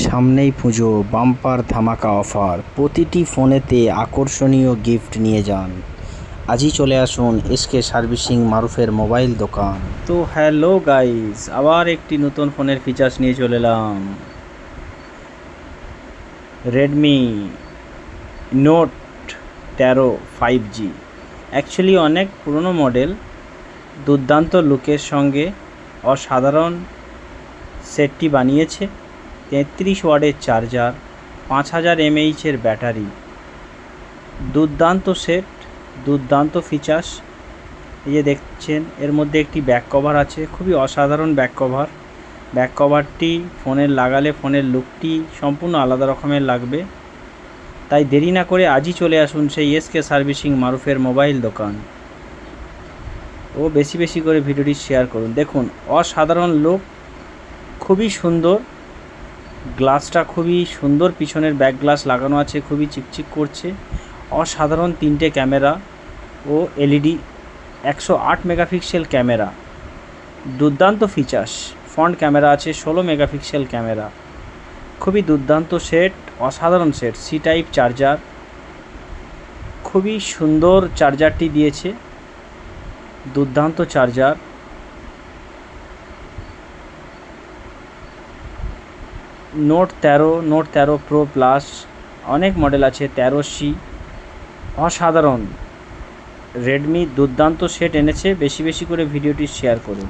সামনেই পুজো, বাম্পার ধামাকা অফার, প্রতিটি ফোনেতে আকর্ষণীয় গিফট নিয়ে যান। আজই চলে আসুন এসকে সার্ভিসিং মারুফের মোবাইল দোকান। তো হ্যালো গাইস, আবার একটি নতুন ফোনের ফিচার্স নিয়ে চলে এলাম। রেডমি নোট 13 5G অ্যাকচুয়ালি অনেক পুরনো মডেল, দুর্দান্ত লুকের সঙ্গে অসাধারণ সেটটি বানিয়েছে। 33 ওয়াটের চার্জার, 5000 mAh ব্যাটারি, দুর্দান্ত সেট, দুর্দান্ত ফিচার্স। এই যে দেখছেন, এর মধ্যে একটি ব্যাক কভার আছে, খুবই অসাধারণ ব্যাক কভার। ব্যাক কভারটি ফোনের লাগালে ফোনের লুকটি সম্পূর্ণ আলাদা রকমের লাগবে। তাই দেরি না করে আজই চলে আসুন সেই এসকে সার্ভিসিং মারুফের মোবাইল দোকান ও বেশি বেশি করে ভিডিওটি শেয়ার করুন। দেখুন অসাধারণ লুক, খুবই সুন্দর, গ্লাসটা খুবই সুন্দর, পিছনের ব্যাক গ্লাস লাগানো আছে, খুবই চিকচিক করছে। অসাধারণ 3টে ক্যামেরা ও এলইডি 108 মেগাপিক্সেল ক্যামেরা, দুর্দান্ত ফিচার্স। ফ্রন্ট ক্যামেরা আছে 16 মেগাপিক্সেল ক্যামেরা, খুবই দুর্দান্ত সেট, অসাধারণ সেট। সি টাইপ চার্জার, খুবই সুন্দর চার্জারটি দিয়েছে, দুর্দান্ত চার্জার। নোট 13 প্রো প্লাস, অনেক মডেল আছে, 13C, অসাধারণ। রেডমি দুর্দান্ত সেট এনেছে, বেশি বেশি করে ভিডিওটি শেয়ার করুন।